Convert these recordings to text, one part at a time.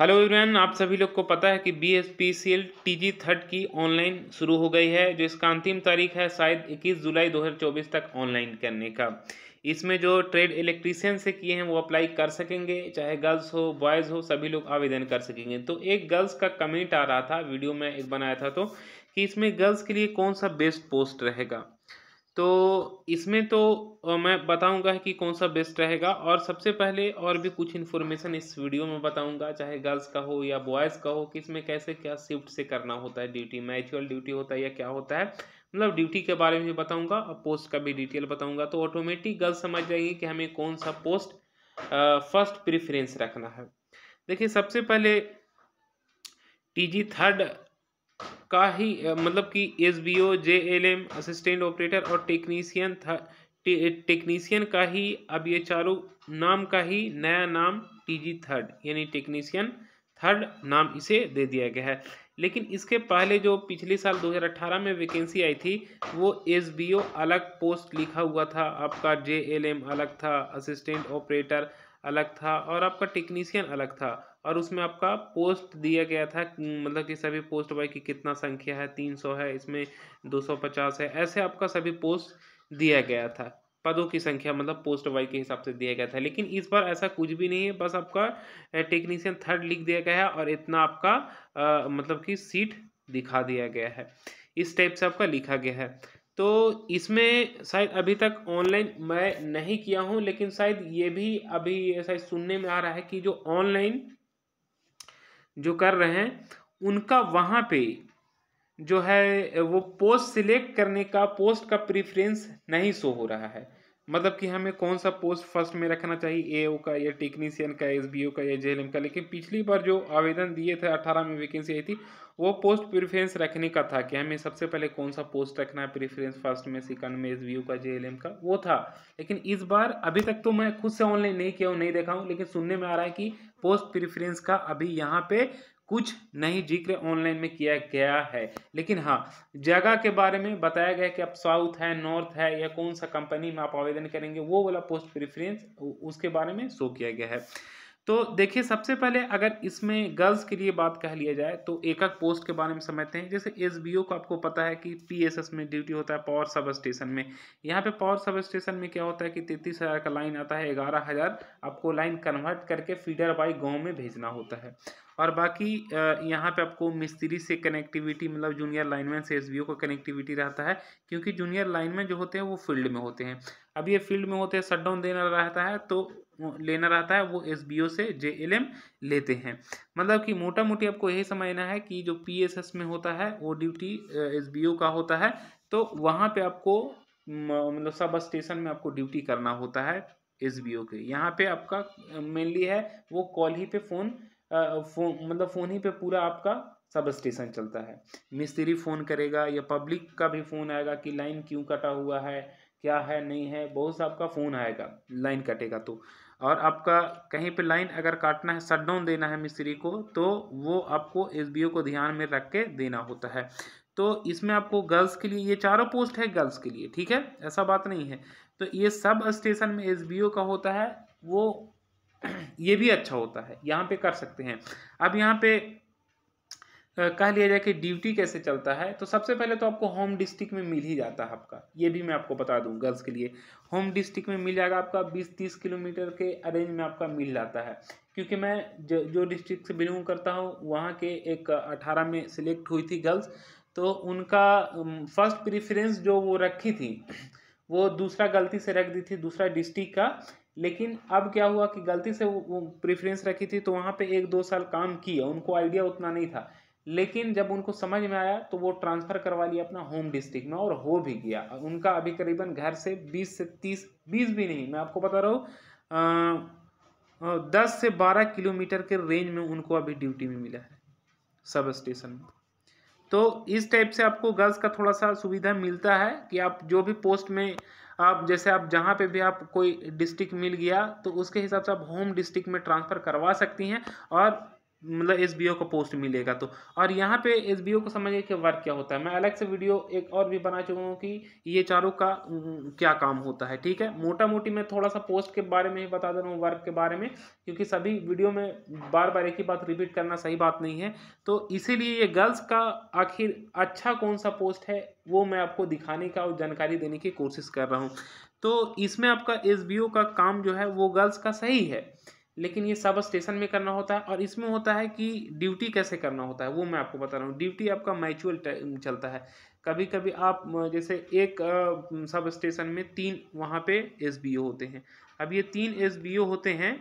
Hello everyone, आप सभी लोग को पता है कि BSPCL TG थर्ड की ऑनलाइन शुरू हो गई है। जो इसका अंतिम तारीख है शायद 21 जुलाई 2024 तक ऑनलाइन करने का। इसमें जो ट्रेड इलेक्ट्रीशियन से किए हैं वो अप्लाई कर सकेंगे, चाहे गर्ल्स हो बॉयज़ हो, सभी लोग आवेदन कर सकेंगे। तो एक गर्ल्स का कमेंट आ रहा था, वीडियो में एक बनाया था तो, कि इसमें गर्ल्स के लिए कौन सा बेस्ट पोस्ट रहेगा। तो इसमें तो मैं बताऊंगा कि कौन सा बेस्ट रहेगा, और सबसे पहले और भी कुछ इन्फॉर्मेशन इस वीडियो में बताऊंगा, चाहे गर्ल्स का हो या बॉयज़ का हो, कि इसमें कैसे क्या शिफ्ट से करना होता है, ड्यूटी मैचुअल ड्यूटी होता है या क्या होता है। मतलब ड्यूटी के बारे में भी बताऊंगा और पोस्ट का भी डिटेल बताऊंगा। तो ऑटोमेटिक गर्ल्स समझ जाएगी कि हमें कौन सा पोस्ट फर्स्ट प्रेफरेंस रखना है। देखिए, सबसे पहले TG थर्ड का ही मतलब कि SBO JLM असिस्टेंट ऑपरेटर और टेक्नीशियन का ही अब ये चारों नाम का ही नया नाम TG थर्ड यानी टेक्नीशियन थर्ड नाम इसे दे दिया गया है। लेकिन इसके पहले जो पिछले साल 2018 में वैकेंसी आई थी वो SBO अलग पोस्ट लिखा हुआ था, आपका JLM अलग था, असिस्टेंट ऑपरेटर अलग था और आपका टेक्नीशियन अलग था। और उसमें आपका पोस्ट दिया गया था, मतलब कि सभी पोस्ट वाई की कितना संख्या है, 300 है, इसमें 250 है, ऐसे आपका सभी पोस्ट दिया गया था। पदों की संख्या मतलब पोस्ट वाई के हिसाब से दिया गया था। लेकिन इस बार ऐसा कुछ भी नहीं है, बस आपका टेक्नीशियन थर्ड लिख दिया गया है और इतना आपका मतलब कि सीट दिखा दिया गया है। इस टाइप से आपका लिखा गया है। तो इसमें शायद अभी तक ऑनलाइन मैं नहीं किया हूँ, लेकिन शायद ये भी अभी शायद सुनने में आ रहा है कि जो ऑनलाइन जो कर रहे हैं उनका वहाँ पे जो है वो पोस्ट सिलेक्ट करने का, पोस्ट का प्रेफरेंस नहीं शो हो रहा है। मतलब कि हमें कौन सा पोस्ट फर्स्ट में रखना चाहिए, AO का या टेक्नीशियन का, SBO का या JLM का। लेकिन पिछली बार जो आवेदन दिए थे 18 में वैकेंसी आई थी, वो पोस्ट प्रेफरेंस रखने का था कि हमें सबसे पहले कौन सा पोस्ट रखना है प्रेफरेंस, फर्स्ट में, सेकंड में, SBO का, JLM का, वो था। लेकिन इस बार अभी तक तो मैं खुद से ऑनलाइन नहीं किया हूँ, नहीं देखा हूँ, लेकिन सुनने में आ रहा है कि पोस्ट प्रेफरेंस का अभी यहाँ पे कुछ नहीं जिक्र ऑनलाइन में किया गया है। लेकिन हाँ, जगह के बारे में बताया गया कि आप साउथ है, नॉर्थ है, या कौन सा कंपनी में आप आवेदन करेंगे, वो वाला पोस्ट प्रेफरेंस उसके बारे में शो किया गया है। तो देखिए, सबसे पहले अगर इसमें गर्ल्स के लिए बात कह लिया जाए तो एक एक पोस्ट के बारे में समझते हैं। जैसे SBO को आपको पता है कि PSS में ड्यूटी होता है, पावर सब स्टेशन में। यहाँ पे पावर सब स्टेशन में क्या होता है कि 33,000 का लाइन आता है, 11,000 आपको लाइन कन्वर्ट करके फीडर बाई गाँव में भेजना होता है। और बाकी यहाँ पे आपको मिस्त्री से कनेक्टिविटी, मतलब जूनियर लाइनमैन से SBO को कनेक्टिविटी रहता है, क्योंकि जूनियर लाइनमैन जो होते हैं वो फील्ड में होते हैं। अब ये फील्ड में होते हैं, शटडाउन देना रहता है तो लेना रहता है, वो SBO से JLM लेते हैं। मतलब कि मोटा मोटी आपको यही समझना है कि जो PSS में होता है वो ड्यूटी SBO का होता है। तो वहाँ पे आपको मतलब सब स्टेशन में आपको ड्यूटी करना होता है SBO के। यहाँ पे आपका मेनली है वो कॉल ही पे फोन मतलब फ़ोन ही पे पूरा आपका सब स्टेशन चलता है। मिस्त्री फ़ोन करेगा या पब्लिक का भी फ़ोन आएगा कि लाइन क्यों कटा हुआ है, क्या है, नहीं है, बहुत सा आपका फ़ोन आएगा लाइन कटेगा तो। और आपका कहीं पे लाइन अगर काटना है, शटडाउन देना है मिस्त्री को, तो वो आपको SBO को ध्यान में रख के देना होता है। तो इसमें आपको गर्ल्स के लिए ये चारों पोस्ट है गर्ल्स के लिए, ठीक है, ऐसा बात नहीं है। तो ये सब स्टेशन में SBO का होता है, वो ये भी अच्छा होता है, यहाँ पे कर सकते हैं। अब यहाँ पे कह लिया जाए कि ड्यूटी कैसे चलता है, तो सबसे पहले तो आपको होम डिस्ट्रिक्ट में मिल ही जाता है आपका, ये भी मैं आपको बता दूं, गर्ल्स के लिए होम डिस्ट्रिक्ट में मिल जाएगा आपका, 20-30 किलोमीटर के अरेंज में आपका मिल जाता है। क्योंकि मैं जो डिस्ट्रिक्ट से बिलोंग करता हूँ वहाँ के एक 18 में सिलेक्ट हुई थी गर्ल्स, तो उनका फर्स्ट प्रेफरेंस जो वो रखी थी वो दूसरा गलती से रख दी थी, दूसरा डिस्ट्रिक्ट का। लेकिन अब क्या हुआ कि गलती से वो प्रेफरेंस रखी थी, तो वहाँ पे 1-2 साल काम किया, उनको आइडिया उतना नहीं था। लेकिन जब उनको समझ में आया तो वो ट्रांसफ़र करवा लिया अपना होम डिस्ट्रिक्ट में, और हो भी गया। उनका अभी करीबन घर से 20 से 30, 20 भी नहीं, मैं आपको बता रहा हूँ, 10 से 12 किलोमीटर के रेंज में उनको अभी ड्यूटी में मिला है सब स्टेशन में। तो इस टाइप से आपको गर्ल्स का थोड़ा सा सुविधा मिलता है कि आप जो भी पोस्ट में आप, जैसे आप जहाँ पे भी आप कोई डिस्ट्रिक्ट मिल गया तो उसके हिसाब से आप होम डिस्ट्रिक्ट में ट्रांसफ़र करवा सकती हैं। और मतलब एसबीओ का पोस्ट मिलेगा तो। और यहाँ पे एसबीओ को समझिए कि वर्क क्या होता है, मैं अलग से वीडियो एक और भी बना चुका हूँ कि ये चारों का क्या काम होता है, ठीक है। मोटा मोटी मैं थोड़ा सा पोस्ट के बारे में ही बता दे रहा हूँ, वर्क के बारे में, क्योंकि सभी वीडियो में बार बार एक ही बात रिपीट करना सही बात नहीं है। तो इसीलिए ये गर्ल्स का आखिर अच्छा कौन सा पोस्ट है वो मैं आपको दिखाने का और जानकारी देने की कोशिश कर रहा हूँ। तो इसमें आपका एसबीओ का काम जो है वो गर्ल्स का सही है, लेकिन ये सब स्टेशन में करना होता है। और इसमें होता है कि ड्यूटी कैसे करना होता है वो मैं आपको बता रहा हूँ। ड्यूटी आपका मैचुअल चलता है। कभी कभी आप जैसे एक सब स्टेशन में 3 वहाँ पे एसबीओ होते हैं। अब ये 3 एसबीओ होते हैं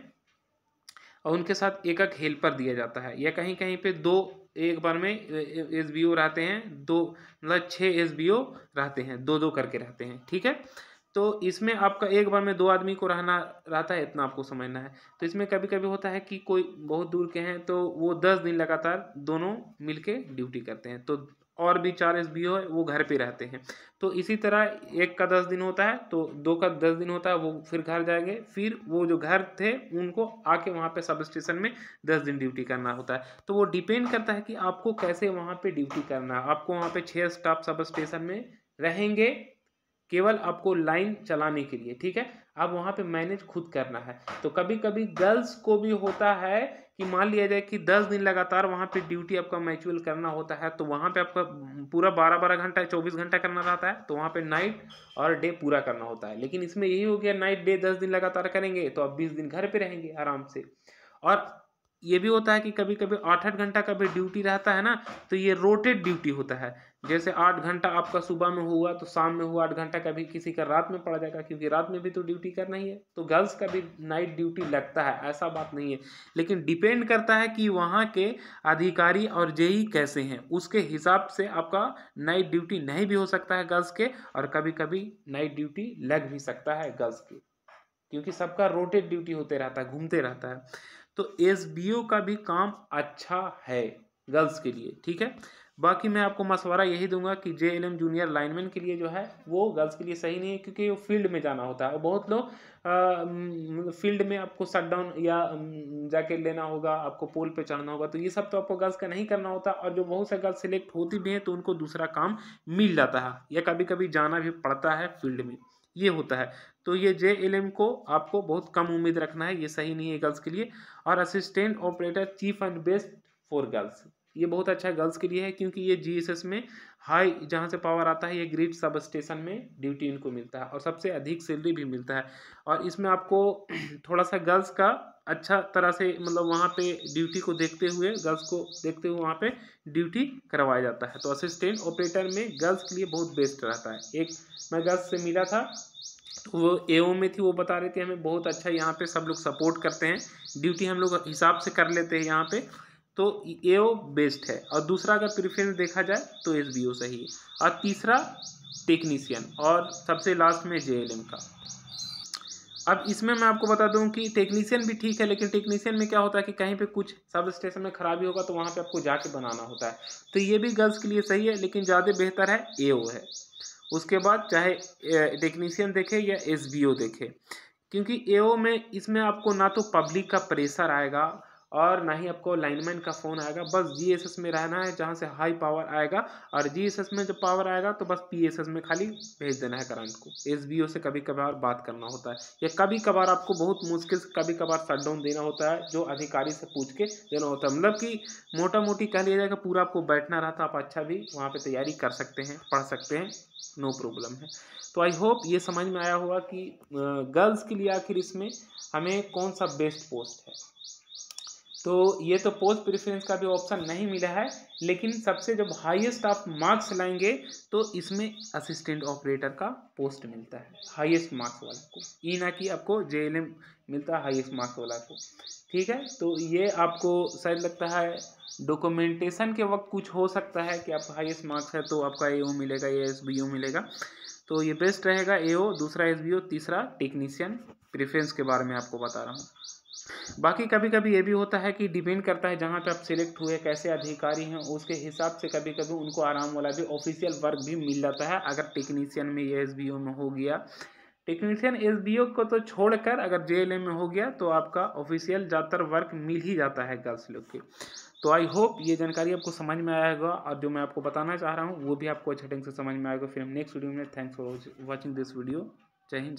और उनके साथ एक एक हेल्पर दिया जाता है, या कहीं कहीं पे 2 एक बार में एसबीओ रहते हैं, 2 मतलब 6 एसबीओ रहते हैं, 2-2 करके रहते हैं, ठीक है। तो इसमें आपका एक बार में 2 आदमी को रहना रहता है, इतना आपको समझना है। तो इसमें कभी कभी होता है कि कोई बहुत दूर के हैं तो वो 10 दिन लगातार दोनों मिलके ड्यूटी करते हैं, तो और भी 4 एसबीओ है वो घर पे रहते हैं। तो इसी तरह एक का 10 दिन होता है तो 2 का 10 दिन होता है, वो फिर घर जाएंगे, फिर वो जो घर थे उनको आके वहाँ पे सब स्टेशन में 10 दिन ड्यूटी करना होता है। तो वो डिपेंड करता है कि आपको कैसे वहाँ पे ड्यूटी करना है। आपको वहाँ पे 6 स्टाफ सब स्टेशन में रहेंगे केवल आपको लाइन चलाने के लिए, ठीक है। अब वहाँ पे मैनेज खुद करना है। तो कभी कभी गर्ल्स को भी होता है कि मान लिया जाए कि 10 दिन लगातार वहाँ पे ड्यूटी आपका मैचुअल करना होता है, तो वहाँ पे आपका पूरा 12-12 घंटा 24 घंटा करना रहता है, तो वहाँ पे नाइट और डे पूरा करना होता है। लेकिन इसमें यही हो गया, नाइट डे 10 दिन लगातार करेंगे तो आप 20 दिन घर पे रहेंगे आराम से। और ये भी होता है कि कभी कभी 8-8 घंटा का भी ड्यूटी रहता है ना, तो ये रोटेट ड्यूटी होता है। जैसे 8 घंटा आपका सुबह में हुआ तो शाम में हुआ 8 घंटा, कभी किसी का रात में पड़ जाएगा, क्योंकि रात में भी तो ड्यूटी करना ही है। तो गर्ल्स का भी नाइट ड्यूटी लगता है, ऐसा बात नहीं है। लेकिन डिपेंड करता है कि वहाँ के अधिकारी और जेई कैसे हैं, उसके हिसाब से आपका नाइट ड्यूटी नहीं भी हो सकता है गर्ल्स के, और कभी कभी नाइट ड्यूटी लग भी सकता है गर्ल्स के, क्योंकि सबका रोटेट ड्यूटी होते रहता है, घूमते रहता है। तो एसबीओ का भी काम अच्छा है गर्ल्स के लिए, ठीक है। बाकी मैं आपको मशवरा यही दूंगा कि जेएलएम जूनियर लाइनमैन के लिए जो है वो गर्ल्स के लिए सही नहीं है, क्योंकि वो फील्ड में जाना होता है। और बहुत लोग फील्ड में आपको शटडाउन या जाके लेना होगा, आपको पोल पे चढ़ना होगा, तो ये सब तो आपको गर्ल्स का नहीं करना होता। और जो बहुत से गर्ल्स सिलेक्ट होती भी हैं तो उनको दूसरा काम मिल जाता है, या कभी कभी जाना भी पड़ता है फील्ड में, ये होता है। तो ये जेएलएम को आपको बहुत कम उम्मीद रखना है, ये सही नहीं है गर्ल्स के लिए। और assistant operator cheap and best for girls, ये बहुत अच्छा गर्ल्स के लिए है, क्योंकि ये जीएसएस में हाई जहाँ से पावर आता है, ये ग्रिड सब स्टेशन में ड्यूटी इनको मिलता है और सबसे अधिक सैलरी भी मिलता है। और इसमें आपको थोड़ा सा गर्ल्स का अच्छा तरह से मतलब वहाँ पे ड्यूटी को देखते हुए, गर्ल्स को देखते हुए वहाँ पे ड्यूटी करवाया जाता है। तो असिस्टेंट ऑपरेटर में गर्ल्स के लिए बहुत बेस्ट रहता है। एक मैं गर्ल्स से मिला था, वो एओ में थी, वो बता रहे थे हमें बहुत अच्छा यहाँ पे सब लोग सपोर्ट करते हैं, ड्यूटी हम लोग हिसाब से कर लेते हैं यहाँ पे। तो एओ बेस्ट है। और दूसरा अगर प्रेफरेंस देखा जाए तो एसबीओ सही है, और तीसरा टेक्नीशियन, और सबसे लास्ट में जेएलएम का। अब इसमें मैं आपको बता दूं कि टेक्नीशियन भी ठीक है, लेकिन टेक्नीशियन में क्या होता है कि कहीं पे कुछ सब स्टेशन में खराबी होगा तो वहाँ पे आपको जाके बनाना होता है। तो ये भी गर्ल्स के लिए सही है, लेकिन ज़्यादा बेहतर है एओ है। उसके बाद चाहे टेक्नीशियन देखे या एसबीओ देखे, क्योंकि एओ में इसमें आपको ना तो पब्लिक का प्रेशर आएगा और ना ही आपको लाइनमैन का फ़ोन आएगा। बस जीएसएस में रहना है जहाँ से हाई पावर आएगा, और जीएसएस में जब पावर आएगा तो बस पीएसएस में खाली भेज देना है करंट को। एसबीओ से कभी कभार बात करना होता है, या कभी कभार आपको बहुत मुश्किल से कभी कभार शटडाउन देना होता है, जो अधिकारी से पूछ के देना होता है। मतलब कि मोटा मोटी कह लिया जाएगा पूरा आपको बैठना रहता, आप अच्छा भी वहाँ पर तैयारी कर सकते हैं, पढ़ सकते हैं, नो प्रॉब्लम है। तो आई होप ये समझ में आया होगा कि गर्ल्स के लिए आखिर इसमें हमें कौन सा बेस्ट पोस्ट है। तो ये तो पोस्ट प्रेफरेंस का भी ऑप्शन नहीं मिला है, लेकिन सबसे जब हाईएस्ट आप मार्क्स लाएंगे तो इसमें असिस्टेंट ऑपरेटर का पोस्ट मिलता है हाईएस्ट मार्क्स वाले को, ये ना कि आपको जेएलएम मिलता है हाईएस्ट मार्क्स वाला को, ठीक है। तो ये आपको शायद लगता है डॉक्यूमेंटेशन के वक्त कुछ हो सकता है कि आपका हाईएस्ट मार्क्स है तो आपका एओ मिलेगा या एसबीओ मिलेगा। तो ये बेस्ट रहेगा एओ, दूसरा एसबीओ, तीसरा टेक्नीशियन। प्रेफरेंस के बारे में आपको बता रहा हूँ। बाकी कभी कभी ये भी होता है कि डिपेंड करता है जहाँ पे आप सिलेक्ट हुए, कैसे अधिकारी हैं, उसके हिसाब से कभी कभी उनको आराम वाला भी ऑफिशियल वर्क भी मिल जाता है। अगर टेक्नीशियन में या एसबीओ में हो गया टेक्नीशियन एसबीओ को तो छोड़कर अगर जेएलएम में हो गया तो आपका ऑफिशियल ज़्यादातर वर्क मिल ही जाता है गर्ल्स लोग के। तो आई होप ये जानकारी आपको समझ में आया होगा, और जो मैं आपको बताना चाह रहा हूँ वो भी आपको अच्छे ढंग से समझ में आएगा। फिर हम नेक्स्ट वीडियो में, thanks for watching this video. जय हिंद।